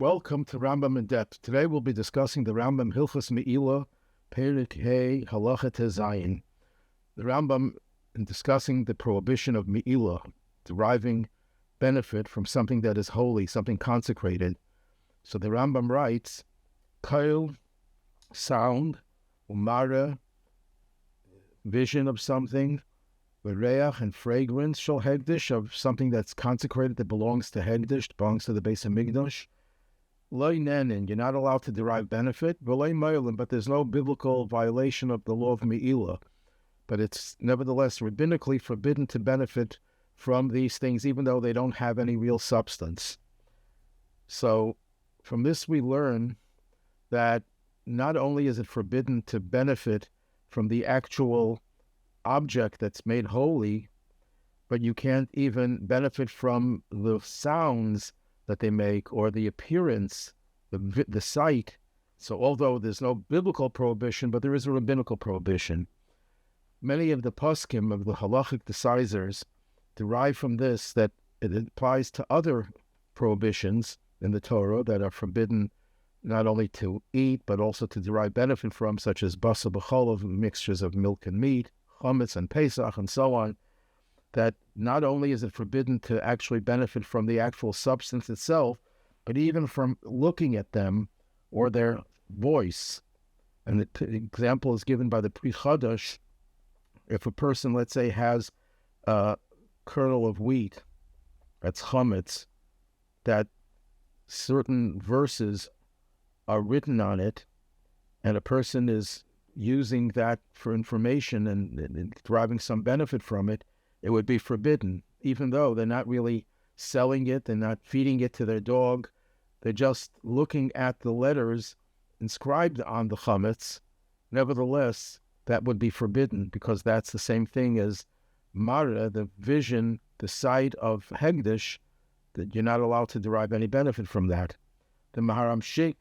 Welcome to Rambam in Depth. Today we'll be discussing the Rambam Hilchos Meila, Perek Halacha Zayin. The Rambam, in discussing the prohibition of Meila, deriving benefit from something that is holy, something consecrated. So the Rambam writes, Kail, sound, umara, vision of something, reach and fragrance, shel Hekdesh, of something that's consecrated, that belongs to Hekdesh, belongs to the Beis Hamikdash. Lo nenin, you're not allowed to derive benefit, but there's no biblical violation of the law of Meila. But it's nevertheless rabbinically forbidden to benefit from these things, even though they don't have any real substance. So from this we learn that not only is it forbidden to benefit from the actual object that's made holy, but you can't even benefit from the sounds that they make or the appearance, the sight. So although there's no biblical prohibition, but there is a rabbinical prohibition. Many of the Poskim, of the halachic decisors, derive from this that it applies to other prohibitions in the Torah that are forbidden not only to eat, but also to derive benefit from, such as Basar b'chol, mixtures of milk and meat, chametz and Pesach, and so on, that not only is it forbidden to actually benefit from the actual substance itself, but even from looking at them or their voice. And the example is given by the Pri Chadash. If a person, let's say, has a kernel of wheat, that's chametz, that certain verses are written on it, and a person is using that for information and deriving some benefit from it, it would be forbidden, even though they're not really selling it, they're not feeding it to their dog, they're just looking at the letters inscribed on the chametz. Nevertheless, that would be forbidden, because that's the same thing as Mara, the vision, the sight of Hekdesh, that you're not allowed to derive any benefit from that. The Maharam Shik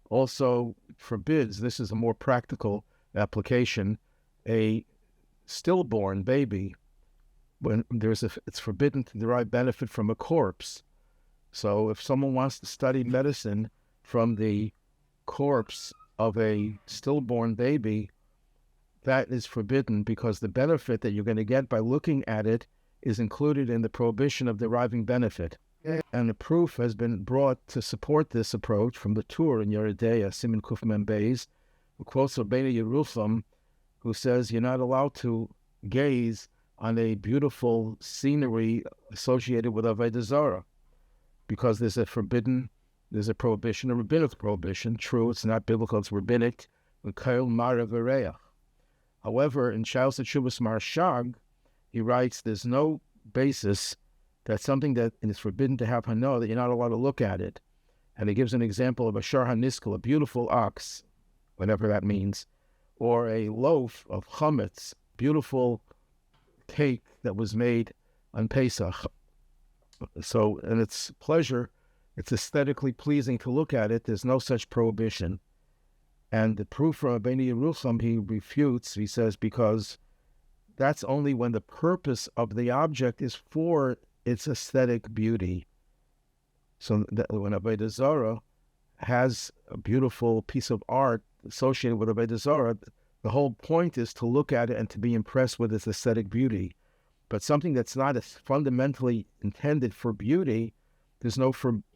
also forbids, this is a more practical application, a stillborn baby, when it's forbidden to derive benefit from a corpse. So if someone wants to study medicine from the corpse of a stillborn baby, that is forbidden, because the benefit that you're going to get by looking at it is included in the prohibition of deriving benefit. And a proof has been brought to support this approach from the Tur and Rabbeinu Simin Kuf Mem Beis, who quotes Rabbeinu Yerucham, who says you're not allowed to gaze on a beautiful scenery associated with Avodah Zarah, because there's a prohibition, a rabbinic prohibition. True, it's not biblical, it's rabbinic. However, in Shas Marshag, he writes there's no basis that something that is forbidden to have hana'ah, that you're not allowed to look at it. And he gives an example of a Shor Haniskal, a beautiful ox, whatever that means, or a loaf of chametz, beautiful cake that was made on Pesach. So, and it's pleasure, it's aesthetically pleasing to look at it. There's no such prohibition. And the proof from Rabbeinu Yerucham, he refutes, he says, because that's only when the purpose of the object is for its aesthetic beauty. So that when Avodah Zarah has a beautiful piece of art associated with Avodah Zarah, the whole point is to look at it and to be impressed with its aesthetic beauty. But something that's not fundamentally intended for beauty, there's no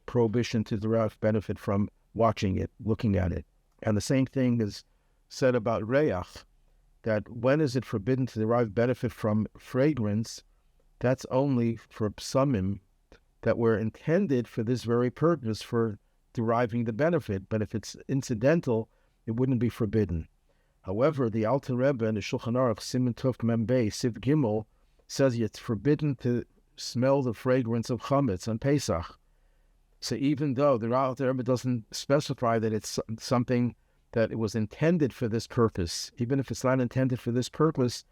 prohibition to derive benefit from watching it, looking at it. And the same thing is said about reach, that when is it forbidden to derive benefit from fragrance? That's only for psamim that were intended for this very purpose, for deriving the benefit. But if it's incidental, it wouldn't be forbidden. However, the Alter Rebbe in the Shulchan Aruch Siman Tov Mem Beis Siv Gimel says it's forbidden to smell the fragrance of chametz on Pesach. So even though the Alter Rebbe doesn't specify that it's something that it was intended for this purpose, even if it's not intended for this purpose,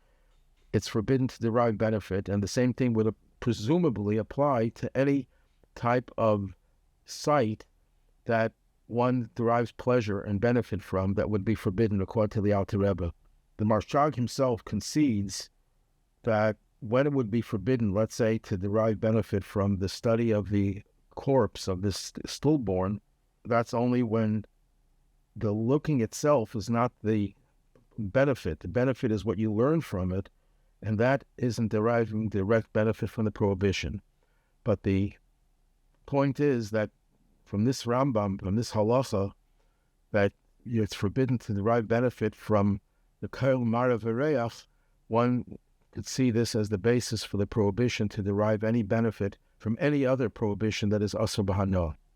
it's forbidden to derive benefit. And the same thing would presumably apply to any type of sight that one derives pleasure and benefit from, that would be forbidden according to the Alter Rebbe. The Marshag himself concedes that when it would be forbidden, let's say, to derive benefit from the study of the corpse of this stillborn, that's only when the looking itself is not the benefit. The benefit is what you learn from it, and that isn't deriving direct benefit from the prohibition. But the point is that from this Rambam, from this Halacha, that it's forbidden to derive benefit from the Kol Marav V'Reach, one could see this as the basis for the prohibition to derive any benefit from any other prohibition that is Asur B'Hana'ah.